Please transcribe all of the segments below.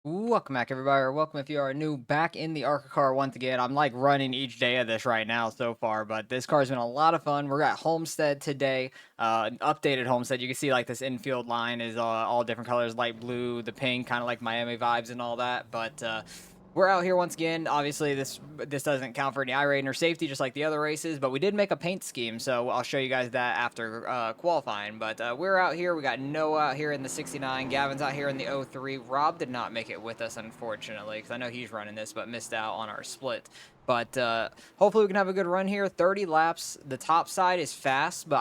Welcome back, everybody, or welcome if you are new back in the Arca car once again. I'm like running each day of this right now so far, but this car's been a lot of fun. We're at Homestead today, an updated Homestead. You can see like this infield line is all different colors, light blue, the pink, kind of like Miami vibes and all that. But we're out here once again. Obviously, this doesn't count for any iRating or safety, just like the other races. But we did make a paint scheme, so I'll show you guys that after qualifying. But we're out here. We got Noah out here in the 69. Gavin's out here in the 03. Rob did not make it with us, unfortunately, because I know he's running this, but missed out on our split. But hopefully we can have a good run here. 30 laps. The top side is fast, but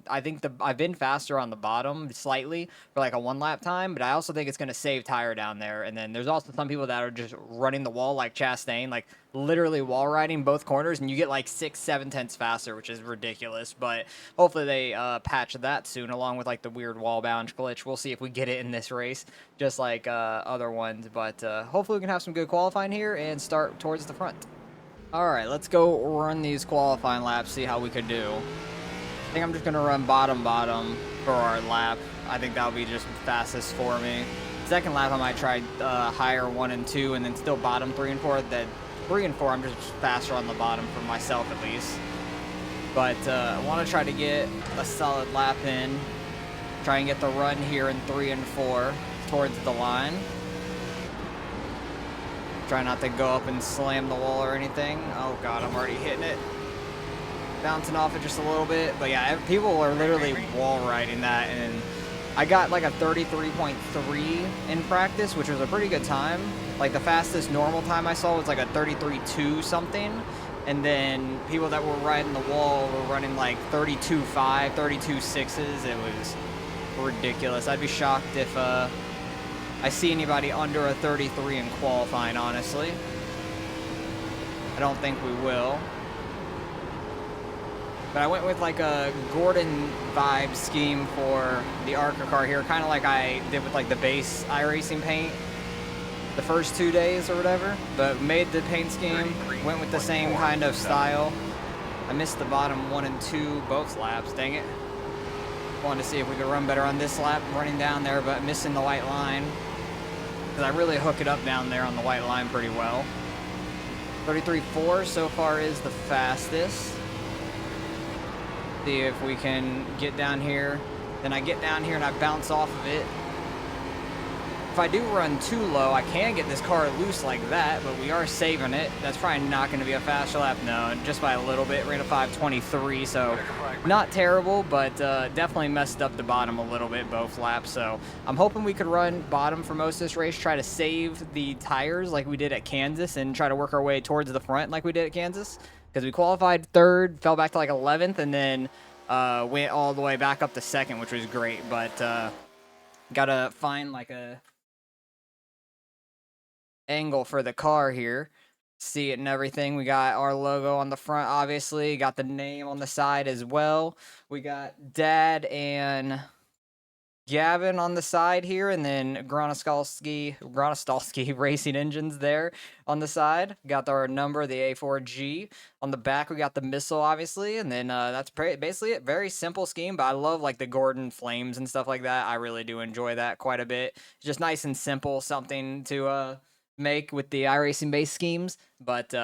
I've been faster on the bottom slightly for like a 1 lap time. But I also think it's going to save tire down there. And then there's also some people that are just running the wall like Chastain, like literally wall riding both corners, and you get like 6-7 tenths faster, which is ridiculous. But hopefully they patch that soon, along with like the weird wall bounce glitch. We'll see if we get it in this race, just like other ones. But hopefully we can have some good qualifying here and start towards the front. All right, let's go run these qualifying laps, see how we could do. I think I'm just going to run bottom for our lap. I think that'll be just fastest for me. Second lap, I might try higher 1 and 2, and then still bottom 3 and 4. Then 3 and 4, I'm just faster on the bottom for myself at least. But I want to try to get a solid lap in. Try and get the run here in 3 and 4 towards the line. Try not to go up and slam the wall or anything. Oh god, I'm already hitting it. Bouncing off it just a little bit. But yeah, people are literally wall riding that, and I got like a 33.3 in practice, which was a pretty good time. Like the fastest normal time I saw was like a 33.2 something. And then people that were riding the wall were running like 32.5, 32.6s. It was ridiculous. I'd be shocked if I see anybody under a 33 in qualifying, honestly. I don't think we will. But I went with like a Gordon vibe scheme for the Arca car here, kind of like I did with like the base iRacing paint the first 2 days or whatever. But made the paint scheme, went with the same kind of style. I missed the bottom 1 and 2 both laps, dang it. Wanted to see if we could run better on this lap, running down there, but missing the white line. Because I really hook it up down there on the white line pretty well. 33.4 so far is the fastest. See if we can get down here. Then I get down here and I bounce off of it. If I do run too low, I can get this car loose like that, but we are saving it. That's probably not going to be a faster lap. No, just by a little bit. Ran a 5.23, so not terrible, but definitely messed up the bottom a little bit both laps. So I'm hoping we could run bottom for most of this race, try to save the tires like we did at Kansas, and try to work our way towards the front like we did at Kansas. Because we qualified 3rd, fell back to like 11th, and then went all the way back up to 2nd, which was great. But gotta find like a angle for the car here, see it and everything. We got our logo on the front, obviously, got the name on the side as well. We got Dad and Gavin on the side here, and then Gronostolsky Racing Engines there on the side. Got our number, the A4G. On the back, we got the missile, obviously, and then that's basically it. Very simple scheme, but I love like the Gordon flames and stuff like that. I really do enjoy that quite a bit. It's just nice and simple, something to make with the iRacing base schemes. But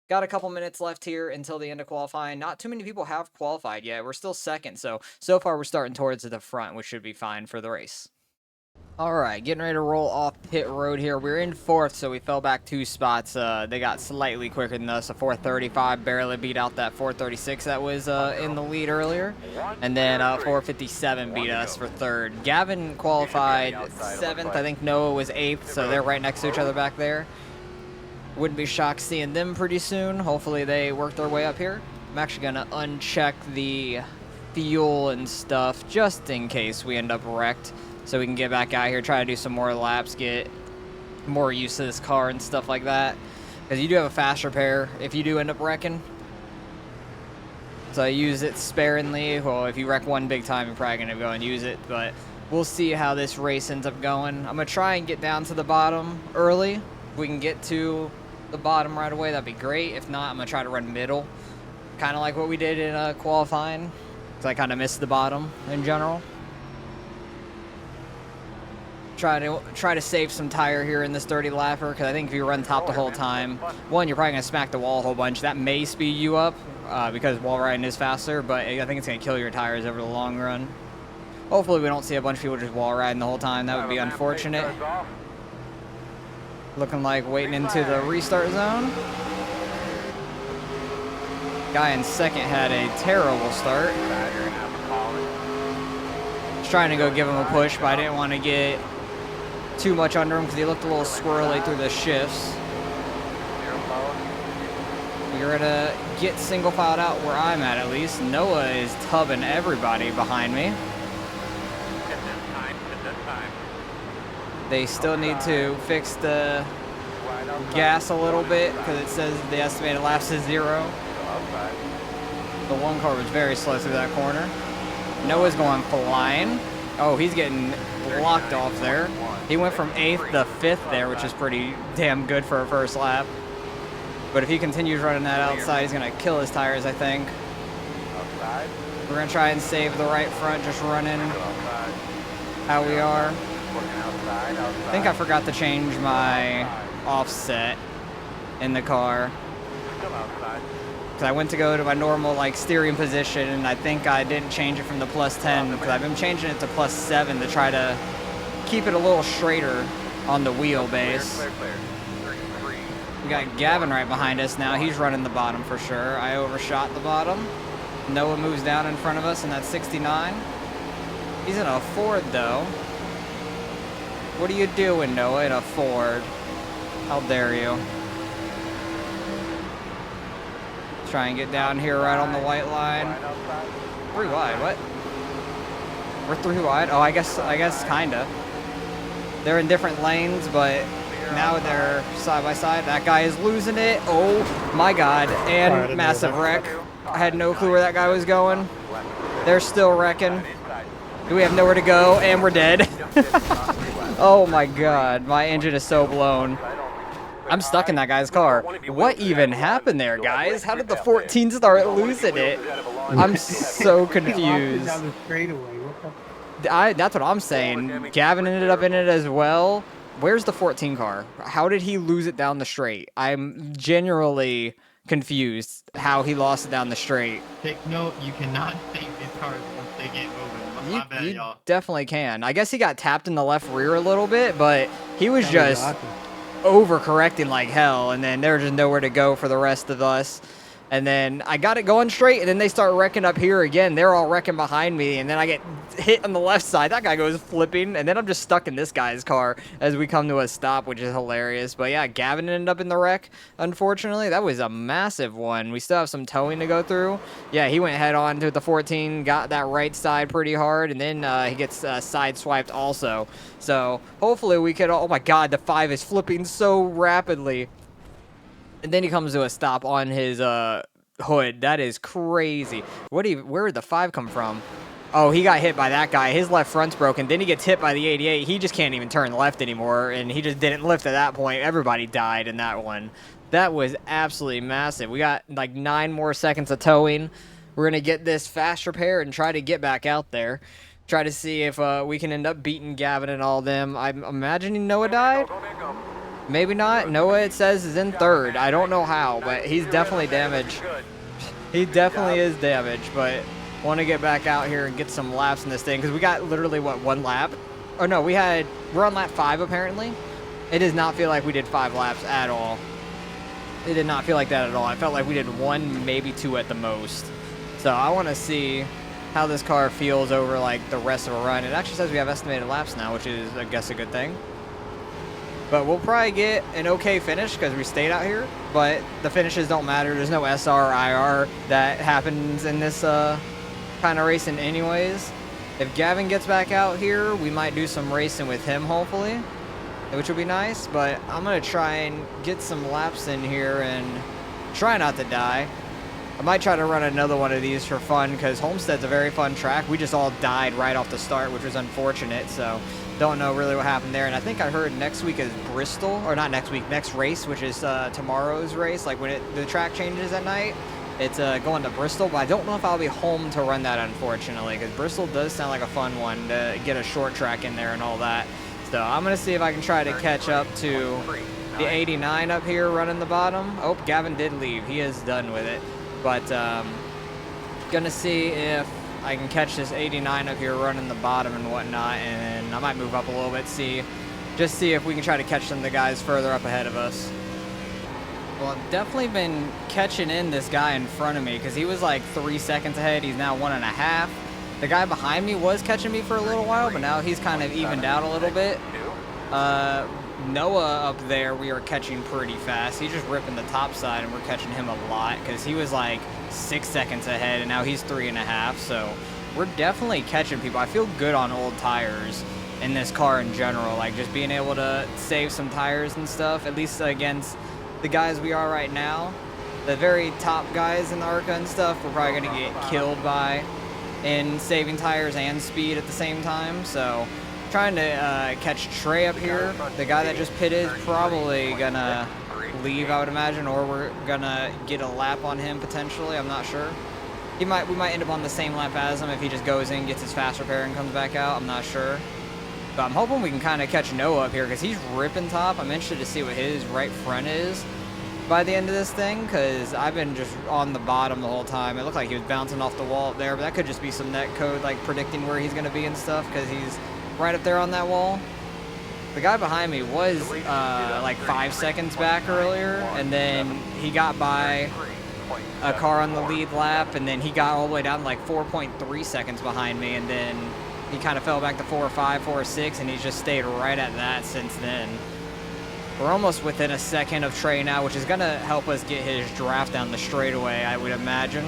got a couple minutes left here until the end of qualifying. Not too many people have qualified yet. We're still 2nd, so far we're starting towards the front, which should be fine for the race. All right, getting ready to roll off pit road here. We're in 4th, so we fell back 2 spots. They got slightly quicker than us. A 4:35 barely beat out that 4:36 that was in the lead earlier. And then 4:57 beat us for 3rd. Gavin qualified 7th. I think Noah was 8th, so they're right next to each other back there. Wouldn't be shocked seeing them pretty soon. Hopefully they work their way up here. I'm actually going to uncheck the fuel and stuff just in case we end up wrecked, so we can get back out here, try to do some more laps, get more use of this car and stuff like that. Because you do have a fast repair if you do end up wrecking. So I use it sparingly. Well, if you wreck one big time, you're probably going to go and use it. But we'll see how this race ends up going. I'm going to try and get down to the bottom early. If we can get to the bottom right away, that'd be great. If not, I'm going to try to run middle. Kind of like what we did in qualifying. Because I kind of missed the bottom in general. try to save some tire here in this dirty lapper, because I think if you run top the whole time, one, you're probably gonna smack the wall a whole bunch. That may speed you up because wall riding is faster, but I think it's gonna kill your tires over the long run. Hopefully we don't see a bunch of people just wall riding the whole time. That would be unfortunate. Looking like waiting into the restart zone. Guy in second had a terrible start. Just trying to go give him a push, but I didn't want to get too much under him because he looked a little squirrely through the shifts. We're gonna get single filed out where I'm at least. Noah is tubbing everybody behind me. They still need to fix the gas a little bit because it says the estimated laps is 0. The one car was very slow through that corner. Noah's going flying. Oh, he's getting blocked off there. He went from 8th to 5th there, which is pretty damn good for a first lap. But if he continues running that outside, he's going to kill his tires, I think. We're going to try and save the right front, just running how we are. I think I forgot to change my offset in the car. Because I went to go to my normal like steering position, and I think I didn't change it from the +10 because I've been changing it to +7 to try to keep it a little straighter on the wheelbase. We got Gavin right behind us now. He's running the bottom for sure. I overshot the bottom. Noah moves down in front of us, and that's 69. He's in a Ford though. What are you doing, Noah, in a Ford? How dare you? Try and get down here right on the white line. 3 wide, what? We're 3 wide? Oh, I guess kinda. They're in different lanes, but now they're side by side. That guy is losing it. Oh my God, and massive wreck. I had no clue where that guy was going. They're still wrecking. Do we have nowhere to go? And we're dead. Oh my God, my engine is so blown. I'm stuck in that guy's car. What even happened there, guys? How did the 14 start losing it? I'm so confused. That's what I'm saying. Gavin ended up in it as well. Where's the 14 car? How did he lose it down the straight? I'm genuinely confused how he lost it down the straight. Take note, you cannot take these cars once they get moving. My bad, you definitely can. I guess he got tapped in the left rear a little bit, but he was just overcorrecting like hell, and then there was just nowhere to go for the rest of us. And then I got it going straight, and then they start wrecking up here again. They're all wrecking behind me, and then I get hit on the left side. That guy goes flipping, and then I'm just stuck in this guy's car as we come to a stop, which is hilarious. But yeah, Gavin ended up in the wreck, unfortunately. That was a massive one. We still have some towing to go through. Yeah, he went head on to the 14, got that right side pretty hard, and then he gets side-swiped also. So hopefully we could... Oh my God, the 5 is flipping so rapidly. And then he comes to a stop on his hood. That is crazy. Where did the 5 come from? Oh, he got hit by that guy. His left front's broken. Then he gets hit by the 88. He just can't even turn left anymore, and he just didn't lift at that point. Everybody died in that one. That was absolutely massive. We got like 9 more seconds of towing. We're going to get this fast repair and try to get back out there. Try to see if we can end up beating Gavin and all them. I'm imagining Noah died. Maybe not. Noah, it says, is in 3rd. I don't know how, but he's definitely damaged. He definitely is damaged, but want to get back out here and get some laps in this thing, because we got literally, what, 1 lap? Oh, no, we're on lap 5, apparently. It does not feel like we did 5 laps at all. It did not feel like that at all. I felt like we did 1, maybe 2 at the most. So I want to see how this car feels over, like, the rest of a run. It actually says we have estimated laps now, which is, I guess, a good thing. But we'll probably get an okay finish because we stayed out here. But the finishes don't matter. There's no SR or IR that happens in this kind of racing anyways. If Gavin gets back out here, we might do some racing with him, hopefully, which would be nice. But I'm going to try and get some laps in here and try not to die. I might try to run another one of these for fun because Homestead's a very fun track. We just all died right off the start, which was unfortunate. So don't know really what happened there. And I think I heard next week is Bristol, or not next week, next race, which is tomorrow's race. Like when the track changes at night, it's going to Bristol. But I don't know if I'll be home to run that, unfortunately, because Bristol does sound like a fun one to get a short track in there and all that. So I'm going to see if I can try to catch up to the 89 up here running the bottom. Oh, Gavin did leave. He is done with it. But going to see if I can catch this 89 up here running the bottom and whatnot. And I might move up a little bit, just see if we can try to catch some of the guys further up ahead of us. Well, I've definitely been catching in this guy in front of me because he was like 3 seconds ahead. He's now 1.5. The guy behind me was catching me for a little while, but now he's kind of evened out a little bit. Noah up there, we are catching pretty fast. He's just ripping the top side, and we're catching him a lot because he was like 6 seconds ahead, and now he's 3.5. So we're definitely catching people. I feel good on old tires in this car in general, like just being able to save some tires and stuff, at least against the guys we are right now. The very top guys in the Arca and stuff, we're probably going to get killed by in saving tires and speed at the same time. So trying to catch Trey up here. The guy that just pitted is probably going to leave, I would imagine, or we're going to get a lap on him potentially. I'm not sure. We might end up on the same lap as him if he just goes in, gets his fast repair, and comes back out. I'm not sure. But I'm hoping we can kind of catch Noah up here because he's ripping top. I'm interested to see what his right front is by the end of this thing because I've been just on the bottom the whole time. It looked like he was bouncing off the wall up there, but that could just be some net code like predicting where he's going to be and stuff because he's right up there on that wall. The guy behind me was like 5 seconds back earlier, and then he got by a car on the lead lap, and then he got all the way down to like 4.3 seconds behind me, and then he kind of fell back to 4.5, 4.6, and he's just stayed right at that since then. We're almost within a second of Trey now, which is going to help us get his draft down the straightaway, I would imagine.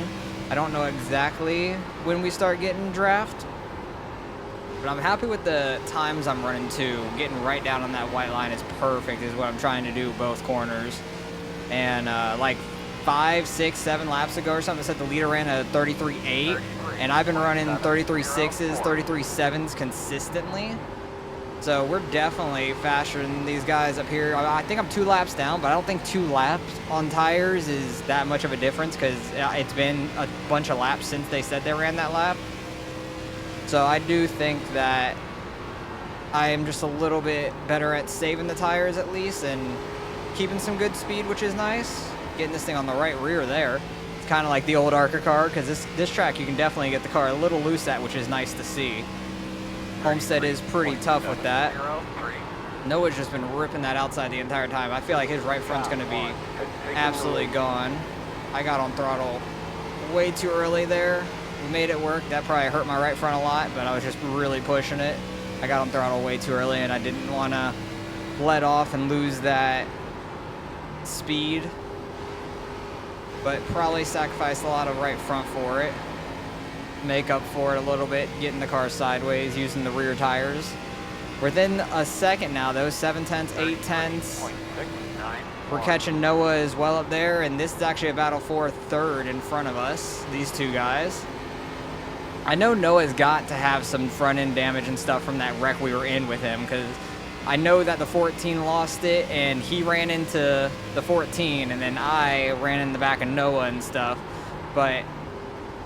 I don't know exactly when we start getting draft, but I'm happy with the times I'm running too. Getting right down on that white line is perfect, is what I'm trying to do both corners. And like 5, 6, 7 laps ago or something, it said the leader ran a 33.8, and I've been running 33.6s, 33.7s consistently. So we're definitely faster than these guys up here. I think I'm 2 laps down, but I don't think 2 laps on tires is that much of a difference because it's been a bunch of laps since they said they ran that lap. So I do think that I am just a little bit better at saving the tires at least and keeping some good speed, which is nice. Getting this thing on the right rear there. It's kind of like the old Arca car because this track you can definitely get the car a little loose at, which is nice to see. Homestead is pretty tough with that. Noah's just been ripping that outside the entire time. I feel like his right front's going to be absolutely gone. I got on throttle way too early there. We made it work. That probably hurt my right front a lot, but I was just really pushing it. I got on throttle way too early, and I didn't want to let off and lose that speed. But probably sacrificed a lot of right front for it. Make up for it a little bit, getting the car sideways, using the rear tires. Within a second now, though, 7/10, 8/10. We're catching Noah as well up there, and this is actually a battle for third in front of us, these two guys. I know Noah's got to have some front-end damage and stuff from that wreck we were in with him, because I know that the 14 lost it, and he ran into the 14, and then I ran in the back of Noah and stuff. But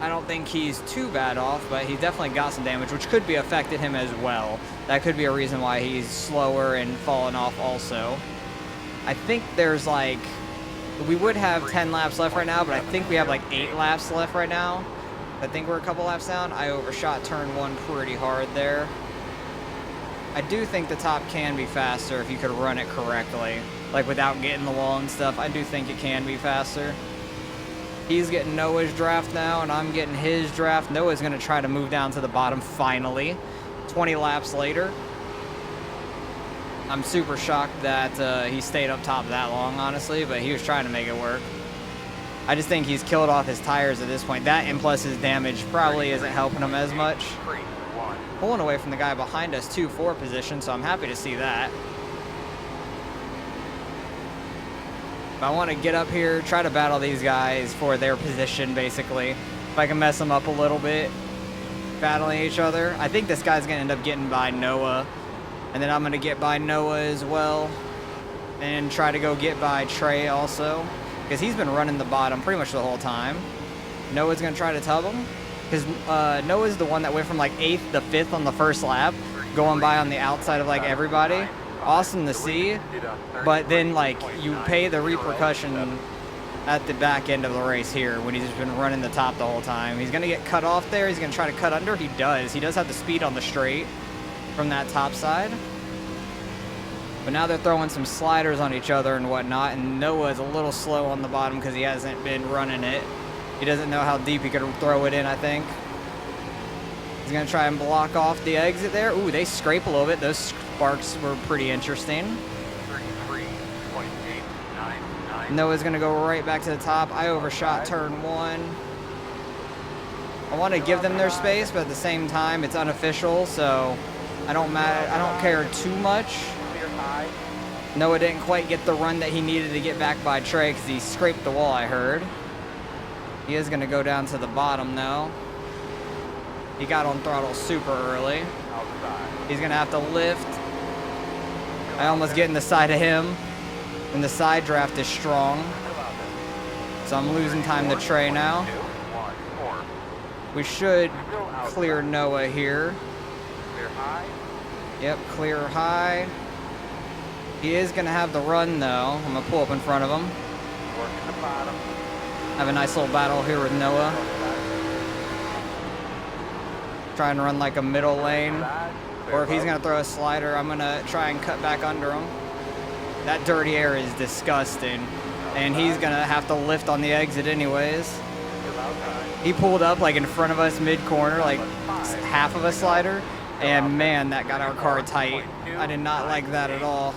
I don't think he's too bad off, but he definitely got some damage, which could be affected him as well. That could be a reason why he's slower and falling off also. I think there's like, we would have 10 laps left right now, but I think we have like 8 laps left right now. I think we're a couple laps down. I overshot turn 1 pretty hard there. I do think the top can be faster if you could run it correctly, like without getting the wall and stuff. I do think it can be faster. He's getting Noah's draft now, and I'm getting his draft. Noah's going to try to move down to the bottom finally, 20 laps later. I'm super shocked that he stayed up top that long, honestly, but he was trying to make it work. I just think he's killed off his tires at this point. That and plus his damage probably isn't helping him as much. Pulling away from the guy behind us, 2-4 position, so I'm happy to see that. I want to get up here, try to battle these guys for their position, basically. If I can mess them up a little bit, battling each other. I think this guy's going to end up getting by Noah, and then I'm going to get by Noah as well, and try to go get by Trey also, because he's been running the bottom pretty much the whole time. Noah's going to try to tub him, because Noah's the one that went from like 8th to 5th on the first lap, going by on the outside of like everybody. Awesome to see, but then like you pay the repercussion at the back end of the race here when he's just been running the top the whole time. He's gonna get cut off there. He's gonna try to cut under. He does have the speed on the straight from that top side. But now they're throwing some sliders on each other and whatnot, and Noah's a little slow on the bottom because he hasn't been running it. He doesn't know how deep he could throw it in, I think. He's gonna try and block off the exit there. Ooh, they scrape a little bit. Those sparks were pretty interesting. 33.899. Noah's gonna go right back to the top. I overshot turn 1. I want to give them their space, but at the same time, it's unofficial, so I don't care too much. Noah didn't quite get the run that he needed to get back by Trey because he scraped the wall, I heard. He is gonna go down to the bottom though. He got on throttle super early. He's gonna have to lift. I almost get in the side of him, and the side draft is strong. So I'm losing time to Trey now. We should clear Noah here. Yep, clear high. He is gonna have the run though. I'm gonna pull up in front of him. Have a nice little battle here with Noah. Try and run like a middle lane, or if he's gonna throw a slider, I'm gonna try and cut back under him. That dirty air is disgusting, and he's gonna have to lift on the exit anyways. He pulled up like in front of us mid-corner, like half of a slider, and man, that got our car tight. I did not like that at all.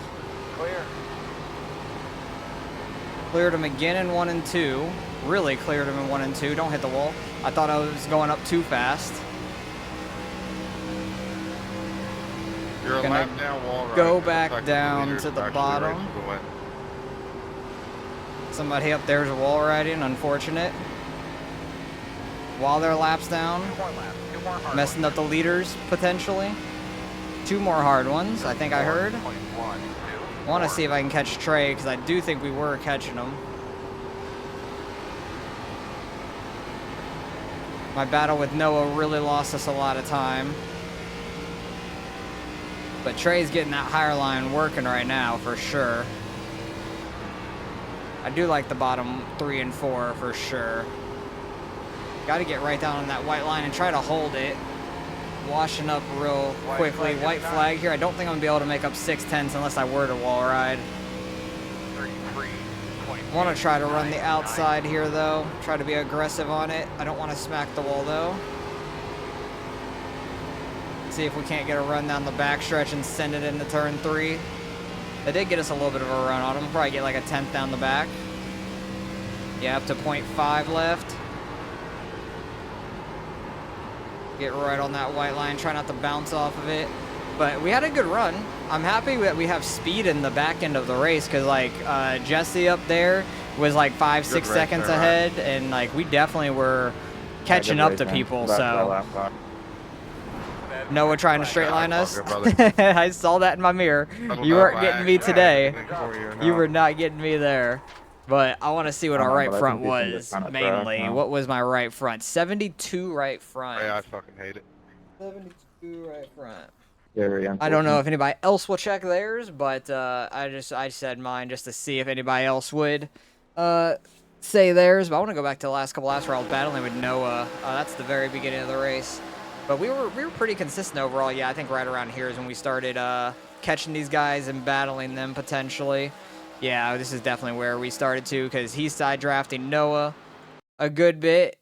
Cleared him again in 1 and 2. Really cleared him in 1 and 2. Don't hit the wall. I thought I was going up too fast. You're a lap down wall ride. Go back down to the bottom. Somebody up there is wall riding, unfortunate. While their laps down, messing up the leaders potentially. 2 more hard ones, I think I heard. I want to see if I can catch Trey because I do think we were catching him. My battle with Noah really lost us a lot of time. But Trey's getting that higher line working right now for sure. I do like the bottom 3 and 4 for sure. Got to get right down on that white line and try to hold it. Washing up real quickly. White flag here. I don't think I'm going to be able to make up 6/10 unless I were to wall ride. I want to try to run the outside here though. Try to be aggressive on it. I don't want to smack the wall though. See if we can't get a run down the backstretch and send it into turn 3. They did get us a little bit of a run on them. Probably get like a 10th down the back. Yeah, up to 0.5 left. Get right on that white line. Try not to bounce off of it. But we had a good run. I'm happy that we have speed in the back end of the race because like Jesse up there was like 5-6 seconds ahead, and like we definitely were catching up to people. So Noah trying to straight line us. I saw that in my mirror. You weren't getting me today. You were not getting me there. But I want to see what our right front was mainly. What was my right front? 72 right front. Yeah, I fucking hate it. 72 right front. Yeah, I don't know if anybody else will check theirs, but I said mine just to see if anybody else would say theirs. But I want to go back to the last couple laps where I was battling with Noah. That's the very beginning of the race. But we were pretty consistent overall. Yeah, I think right around here is when we started catching these guys and battling them potentially. Yeah, this is definitely where we started to because he's side drafting Noah a good bit.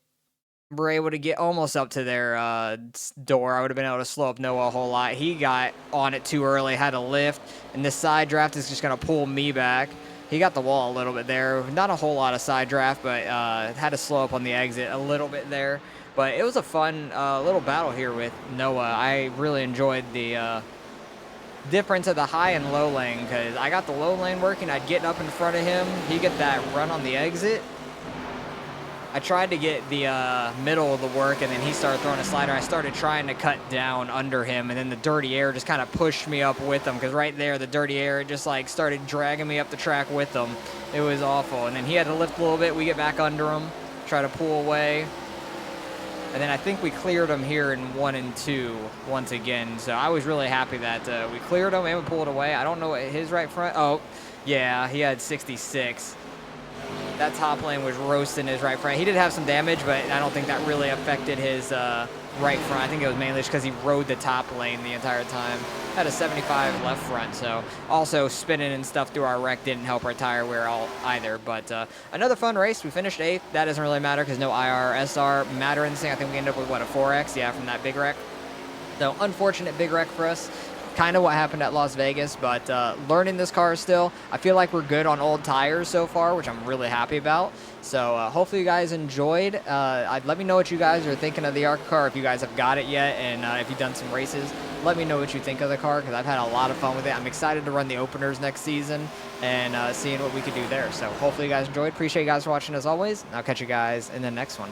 We're able to get almost up to their door. I would have been able to slow up Noah a whole lot. He got on it too early, had to lift, and this side draft is just going to pull me back. He got the wall a little bit there. Not a whole lot of side draft, but had to slow up on the exit a little bit there. But it was a fun little battle here with Noah. I really enjoyed the difference of the high and low lane because I got the low lane working. I'd get up in front of him. He'd get that run on the exit. I tried to get the middle of the work, and then he started throwing a slider. I started trying to cut down under him, and then the dirty air just kind of pushed me up with him because right there, the dirty air just like started dragging me up the track with him. It was awful. And then he had to lift a little bit. We get back under him, try to pull away. And then I think we cleared him here in 1 and 2 once again. So I was really happy that we cleared him and we pulled away. I don't know what his right front. Oh, yeah, he had 66. That top lane was roasting his right front. He did have some damage, but I don't think that really affected his right front. I think it was mainly just because he rode the top lane the entire time. Had a 75 left front, so also spinning and stuff through our wreck didn't help our tire wear either. But another fun race. We finished 8th. That doesn't really matter because no IR, SR matter in this thing. I think we ended up with, what, a 4X? Yeah, from that big wreck. So unfortunate big wreck for us. Kind of what happened at Las Vegas, but learning this car still. I feel like we're good on old tires so far, which I'm really happy about. So hopefully you guys enjoyed. Let me know what you guys are thinking of the Arca car, if you guys have got it yet, and if you've done some races. Let me know what you think of the car, because I've had a lot of fun with it. I'm excited to run the openers next season and seeing what we could do there. So hopefully you guys enjoyed. Appreciate you guys for watching as always. I'll catch you guys in the next one.